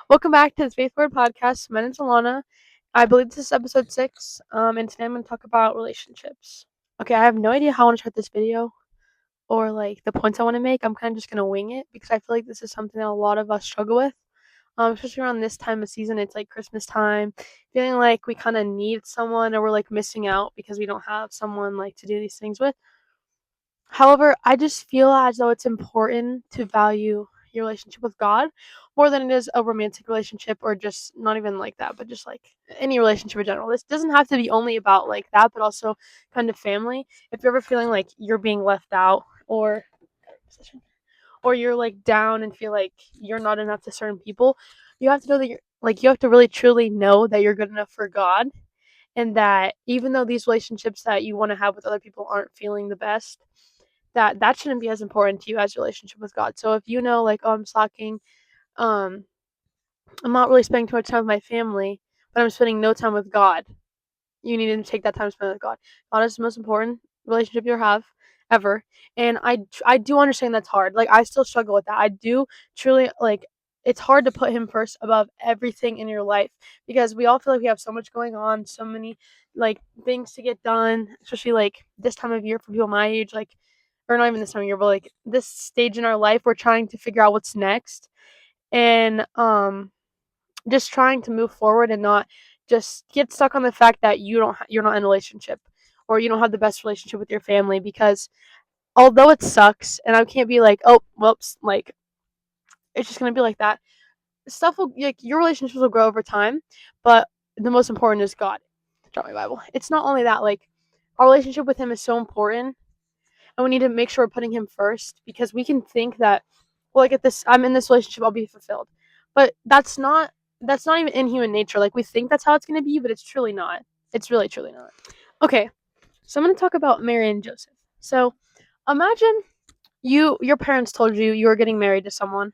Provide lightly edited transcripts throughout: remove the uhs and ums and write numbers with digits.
Welcome back to the Faith Word Podcast. My name's Alana. I believe this is episode 6, and today I'm going to talk about relationships. Okay, I have no idea how I want to start this video or, the points I want to make. I'm kind of just going to wing it because I feel like this is something that a lot of us struggle with, especially around this time of season. It's, Christmas time, feeling like we kind of need someone or we're, missing out because we don't have someone, to do these things with. However, I just feel as though it's important to value your relationship with God more than it is a romantic relationship or just not even like that, but just any relationship in general. This doesn't have to be only about that, but also kind of family. If you're ever feeling like you're being left out or you're down and feel like you're not enough to certain people, you have to know that you have to really truly know that you're good enough for God, and that even though these relationships that you want to have with other people aren't feeling the best, that shouldn't be as important to you as your relationship with God. So if you know, oh, I'm slacking, um, I'm not really spending too much time with my family, but I'm spending no time with God, you need to take that time to spend with God. God is the most important relationship you'll have ever. And I do understand that's hard. I still struggle with that. I do truly it's hard to put him first above everything in your life because we all feel like we have so much going on, so many things to get done, especially this time of year for people my age, or not even this time of year, but this stage in our life, we're trying to figure out what's next. And just trying to move forward and not just get stuck on the fact that you're not in a relationship or you don't have the best relationship with your family, because although it sucks and I can't be oh whoops, it's just gonna be like that, stuff will your relationships will grow over time, but the most important is God. Drop my Bible. It's not only that, our relationship with him is so important, and we need to make sure we're putting him first, because we can think that, well, at this, I'm in this relationship, I'll be fulfilled, but that's not even in human nature. We think that's how it's going to be, but it's truly not. It's really truly not. Okay, so I'm going to talk about Mary and Joseph. So imagine your parents told you were getting married to someone.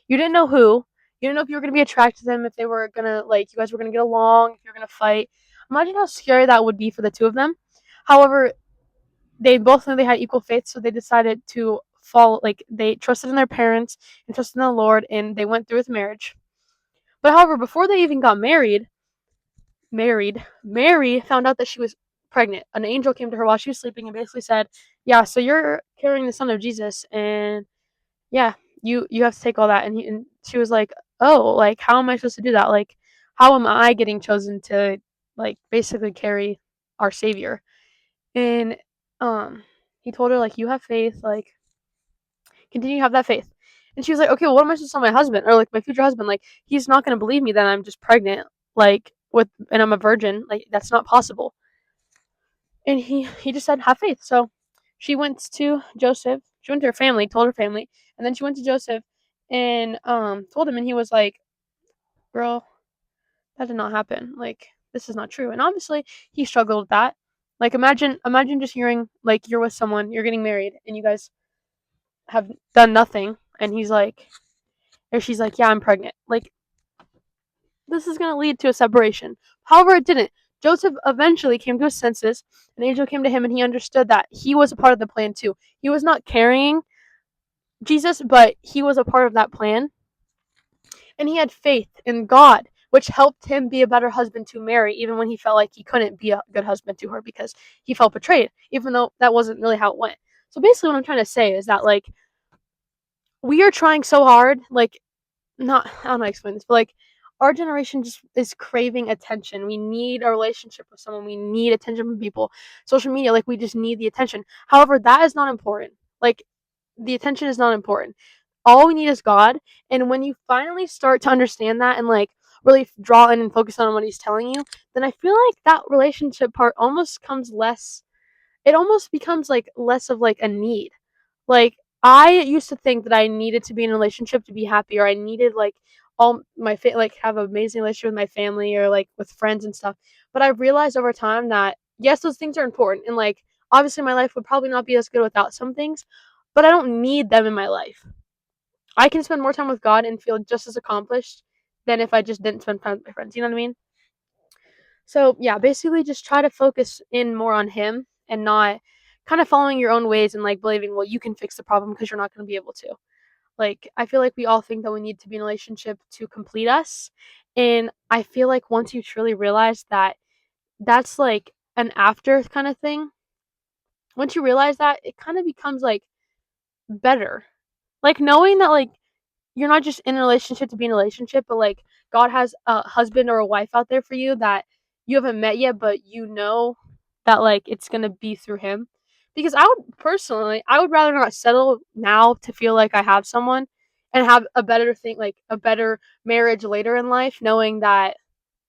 You didn't know who. You didn't know if you were going to be attracted to them, if they were going to you guys were going to get along, if you were going to fight. Imagine how scary that would be for the two of them. However, they both knew they had equal faith, so they decided to follow. They trusted in their parents and trusted in the Lord, and they went through with marriage. But however, before they even got Mary found out that she was pregnant. An angel came to her while she was sleeping and basically said, "Yeah, so you're carrying the son of Jesus, and yeah, you have to take all that." And she was like, "Oh, how am I supposed to do that? How am I getting chosen to basically carry our Savior?" And he told her, "You have faith, continue to have that faith." And she was like, "Okay, well, what am I supposed to tell my husband or my future husband? He's not gonna believe me that I'm just pregnant, and I'm a virgin. That's not possible." And he just said, "Have faith." So she went to Joseph. She went to her family, told her family, and then she went to Joseph and told him, and he was like, "Girl, that did not happen. This is not true." And obviously, he struggled with that. Imagine just hearing you're with someone, you're getting married, and you guys have done nothing, and he's like, or she's like, "Yeah, I'm pregnant." This is gonna lead to a separation. However, it didn't. Joseph eventually came to his senses. An angel came to him, and he understood that he was a part of the plan too. He was not carrying Jesus, but he was a part of that plan, and he had faith in God, which helped him be a better husband to Mary, even when he felt like he couldn't be a good husband to her because he felt betrayed, even though that wasn't really how it went. So basically, what I'm trying to say is that we are trying so hard, not, I don't know how to explain this, but our generation just is craving attention. We need a relationship with someone. We need attention from people. Social media, we just need the attention. However, that is not important. The attention is not important. All we need is God. And when you finally start to understand that and really draw in and focus on what he's telling you, then I feel like that relationship part almost comes less, it almost becomes less of a need. I used to think that I needed to be in a relationship to be happy, or I needed all my have an amazing relationship with my family or with friends and stuff. But I realized over time that yes, those things are important, and obviously my life would probably not be as good without some things, but I don't need them in my life. I can spend more time with God and feel just as accomplished than if I just didn't spend time with my friends. You know what I mean? So yeah, basically just try to focus in more on him and not kind of following your own ways and believing, well, you can fix the problem, because you're not going to be able to. Like, I feel like we all think that we need to be in a relationship to complete us, and I feel like once you truly realize that that's, like, an after kind of thing, once you realize that, it kinda becomes, like, better. Like, knowing that, like, you're not just in a relationship to be in a relationship, but, like, God has a husband or a wife out there for you that you haven't met yet, but you know that, like, it's gonna be through him. Because I would rather not settle now to feel like I have someone and have a better thing, like, a better marriage later in life, knowing that,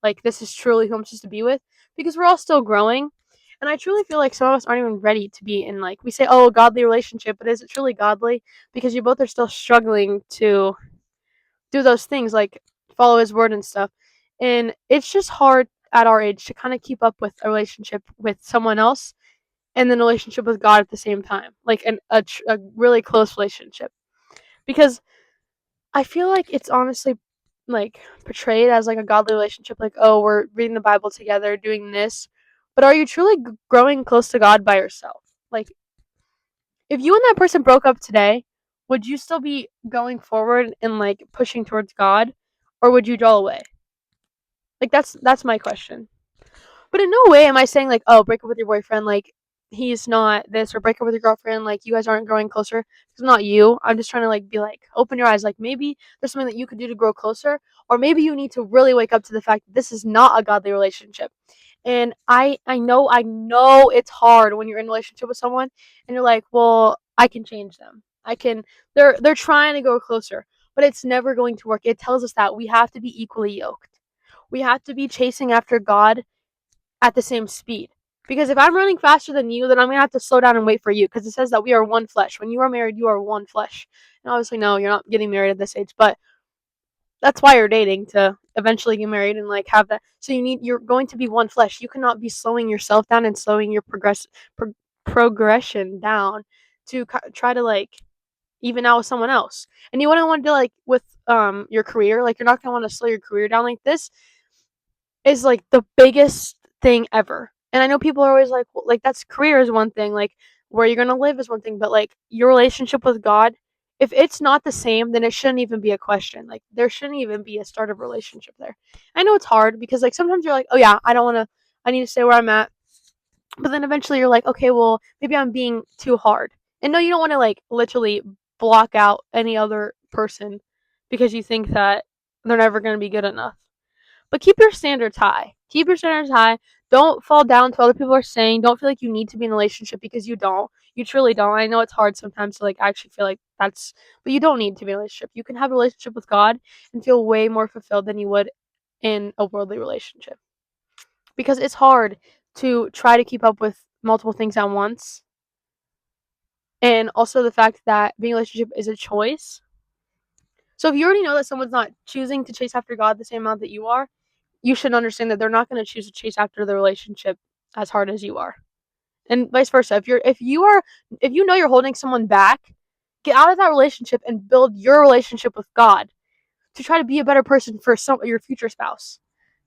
like, this is truly who I'm supposed to be with, because we're all still growing. And I truly feel like some of us aren't even ready to be in, like, we say, oh, a godly relationship, but is it truly godly? Because you both are still struggling to do those things, like follow his word and stuff. And it's just hard at our age to kind of keep up with a relationship with someone else and then a relationship with God at the same time, like a really close relationship. Because I feel like it's honestly like portrayed as like a godly relationship, like, oh, we're reading the Bible together, doing this. But are you truly growing close to God by yourself? Like, if you and that person broke up today, would you still be going forward and like pushing towards God, or would you draw away? Like, that's my question. But in no way am I saying like, oh, break up with your boyfriend, like he's not this, or break up with your girlfriend, like you guys aren't growing closer. It's not you. I'm just trying to like be like, open your eyes, like maybe there's something that you could do to grow closer, or maybe you need to really wake up to the fact that this is not a godly relationship. And I know it's hard when you're in a relationship with someone and you're like, well, I can change them. I can they're trying to go closer, but it's never going to work. It tells us that we have to be equally yoked. We have to be chasing after God at the same speed. Because if I'm running faster than you, then I'm gonna have to slow down and wait for you. Because it says that we are one flesh. When you are married, you are one flesh. And obviously, no, you're not getting married at this age, but that's why you're dating, to eventually get married and like have that. So you're going to be one flesh. You cannot be slowing yourself down and slowing your progression down to try to like even out with someone else. And you wouldn't want to do like with your career. Like, you're not gonna want to slow your career down. Like, this is like the biggest thing ever. And I know people are always like, well, like, that's career is one thing, like where you're gonna live is one thing, but like your relationship with God, if it's not the same, then it shouldn't even be a question. Like, there shouldn't even be a start of relationship there. I know it's hard because like sometimes you're like, oh yeah, I need to stay where I'm at. But then eventually you're like, okay, well, maybe I'm being too hard. And no, you don't want to like literally block out any other person because you think that they're never going to be good enough. But keep your standards high. Keep your standards high. Don't fall down to what other people are saying. Don't feel like you need to be in a relationship because you don't. You truly don't. I know it's hard sometimes to like actually feel like that's, but you don't need to be in a relationship. You can have a relationship with God and feel way more fulfilled than you would in a worldly relationship. Because it's hard to try to keep up with multiple things at once. And also the fact that being in a relationship is a choice. So if you already know that someone's not choosing to chase after God the same amount that you are, you should understand that they're not going to choose to chase after the relationship as hard as you are, and vice versa. If you know you're holding someone back, get out of that relationship and build your relationship with God to try to be a better person for your future spouse,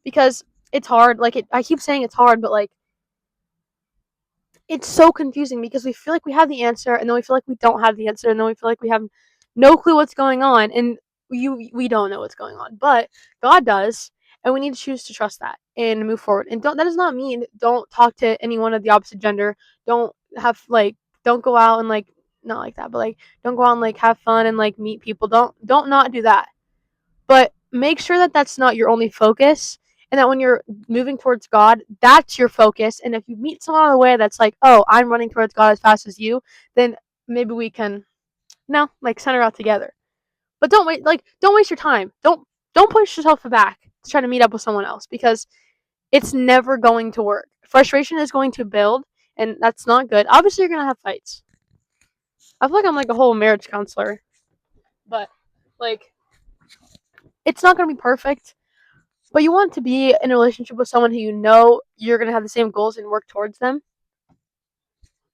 because it's hard. Like, I keep saying it's hard, but like, it's so confusing because we feel like we have the answer, and then we feel like we don't have the answer, and then we feel like we have no clue what's going on, and we don't know what's going on, but God does, and we need to choose to trust that and move forward. And that does not mean don't talk to anyone of the opposite gender. Don't have like don't go out and like not like that, but like don't go out and like have fun and like meet people. Don't not do that. But make sure that that's not your only focus, and that when you're moving towards God, that's your focus. And if you meet someone on the way that's like, oh, I'm running towards God as fast as you, then maybe we can, no, like, center out together. But don't waste your time. Don't push yourself back to try to meet up with someone else, because it's never going to work. Frustration is going to build, and that's not good. Obviously, you're gonna have fights. I feel like I'm like a whole marriage counselor, but like, it's not gonna be perfect. But you want to be in a relationship with someone who you know you're gonna have the same goals and work towards them.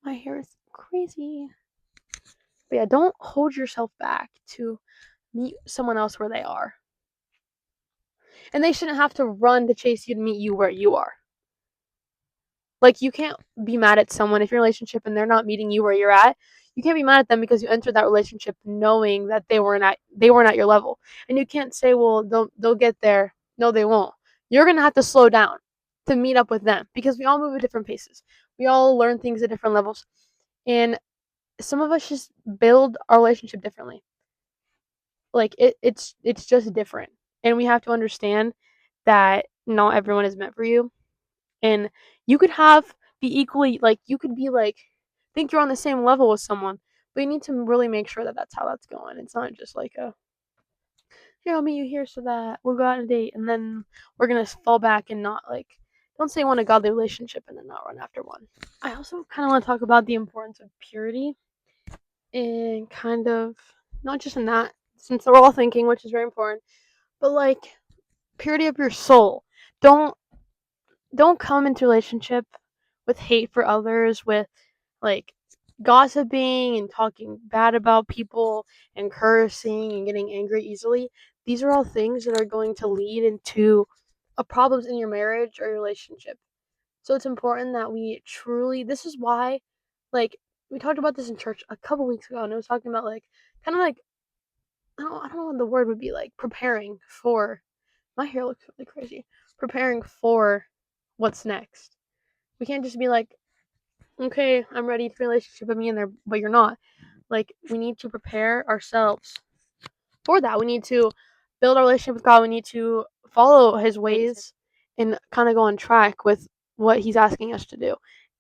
My hair is crazy. But yeah, don't hold yourself back to meet someone else where they are. And they shouldn't have to run to chase you to meet you where you are. Like, you can't be mad at someone if you're in a relationship and they're not meeting you where you're at. you can't be mad at them because you entered that relationship knowing that they weren't at your level. And you can't say, well, they'll get there. No, they won't. You're gonna have to slow down to meet up with them because we all move at different paces. We all learn things at different levels. And some of us just build our relationship differently. Like it's just different. And we have to understand that not everyone is meant for you. And you could be equally, like, you could be like, think you're on the same level with someone, but you need to really make sure that that's how that's going. It's not just like here, I'll meet you here so that we'll go out on a date, and then we're gonna fall back and not, like, don't say you want a godly relationship and then not run after one. I also kind of want to talk about the importance of purity, and kind of not just in that, since we're all thinking, which is very important, but like purity of your soul. Don't don't come into a relationship with hate for others, with like gossiping and talking bad about people and cursing and getting angry easily. These are all things that are going to lead into problems in your marriage or your relationship. So it's important that we truly, this is why, like, we talked about this in church a couple weeks ago, and it was talking about, like, kind of like, I don't know what the word would be, like, preparing for, my hair looks really crazy, preparing for what's next. We can't just be like, okay, I'm ready for a relationship with me and there, but you're not. Like, we need to prepare ourselves for that. We need to build our relationship with God. We need to follow His ways and kind of go on track with what He's asking us to do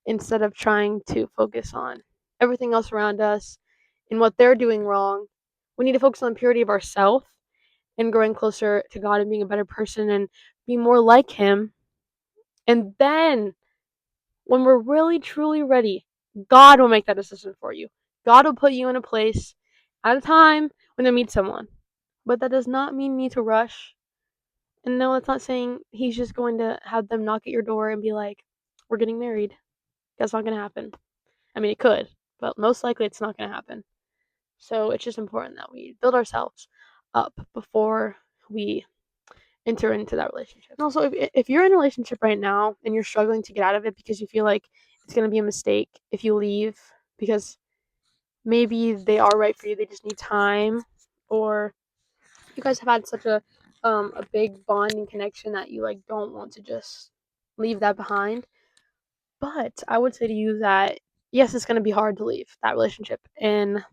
instead of trying to focus on everything else around us and what they're doing wrong. We need to focus on the purity of ourselves and growing closer to God and being a better person and be more like Him. And then when we're really truly ready, God will make that decision for you. God will put you in a place at a time when you meet someone. But that does not mean you need to rush. And no, it's not saying He's just going to have them knock at your door and be like, we're getting married. That's not going to happen. I mean, it could, but most likely it's not going to happen. So it's just important that we build ourselves up before we enter into that relationship. And also, if you're in a relationship right now and you're struggling to get out of it because you feel like it's going to be a mistake if you leave because maybe they are right for you, they just need time, or you guys have had such a big bond and connection that you like don't want to just leave that behind. But I would say to you that yes, it's going to be hard to leave that relationship, and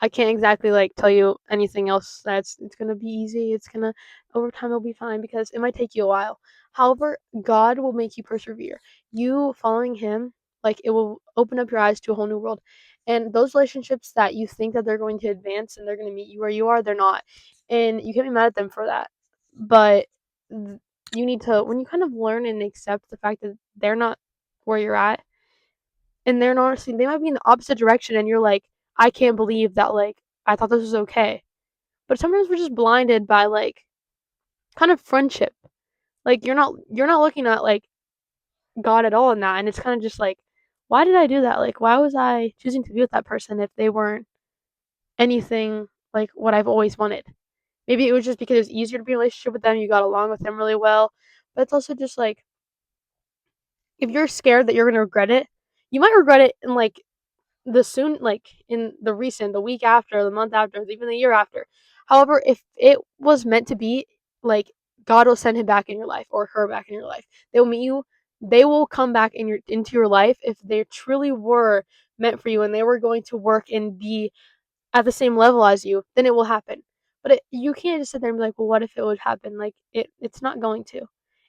I can't exactly like tell you anything else that's it's gonna be easy. It's gonna over time it'll be fine because it might take you a while. However, God will make you persevere. You following Him, like it will open up your eyes to a whole new world. And those relationships that you think that they're going to advance and they're going to meet you where you are, they're not. And you can't be mad at them for that. But you need to, when you kind of learn and accept the fact that they're not where you're at, and they're honestly, they might be in the opposite direction, and you're like, I can't believe that, like, I thought this was okay. But sometimes we're just blinded by, like, kind of friendship. Like, you're not looking at, like, God at all in that, and it's kind of just like, why did I do that? Like, why was I choosing to be with that person if they weren't anything like what I've always wanted? Maybe it was just because it was easier to be in a relationship with them, you got along with them really well, but it's also just like, if you're scared that you're gonna regret it, you might regret it in, like, in the week after, the month after, even the year after. However, if it was meant to be, like, God will send him back in your life or her back in your life. They will meet you. They will come back into your life if they truly were meant for you and they were going to work and be at the same level as you. Then it will happen. But you can't just sit there and be like, well, what if it would happen? Like it's not going to.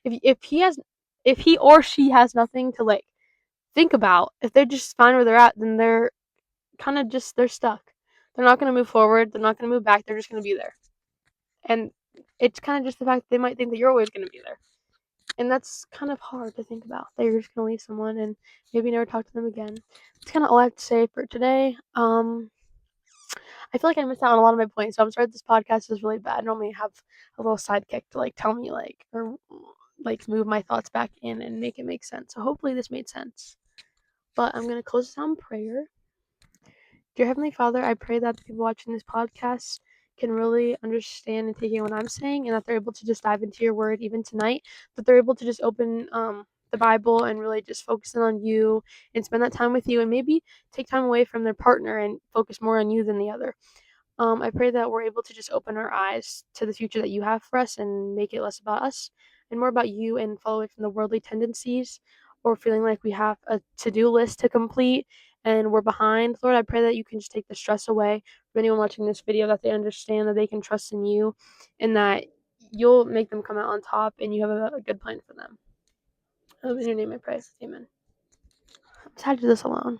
If he or she has nothing to like think about, if they're just fine where they're at, then they're stuck. They're not going to move forward. They're not going to move back. They're just going to be there. And it's kind of just the fact that they might think that you're always going to be there. And that's kind of hard to think about, that you're just going to leave someone and maybe never talk to them again. That's kind of all I have to say for today. I feel like I missed out on a lot of my points, so I'm sorry this podcast is really bad. I normally have a little sidekick to like tell me like or like move my thoughts back in and make it make sense. So hopefully this made sense. But I'm gonna close this on prayer. Dear Heavenly Father, I pray that the people watching this podcast can really understand and take in what I'm saying, and that they're able to just dive into your word even tonight, that they're able to just open the Bible and really just focusing on you and spend that time with you, and maybe take time away from their partner and focus more on you than the other. I pray that we're able to just open our eyes to the future that you have for us and make it less about us and more about you, and follow away from the worldly tendencies or feeling like we have a to-do list to complete and we're behind. Lord, I pray that you can just take the stress away from anyone watching this video, that they understand that they can trust in you and that you'll make them come out on top and you have a good plan for them. In your name I pray. Amen. I'm sad to do this alone.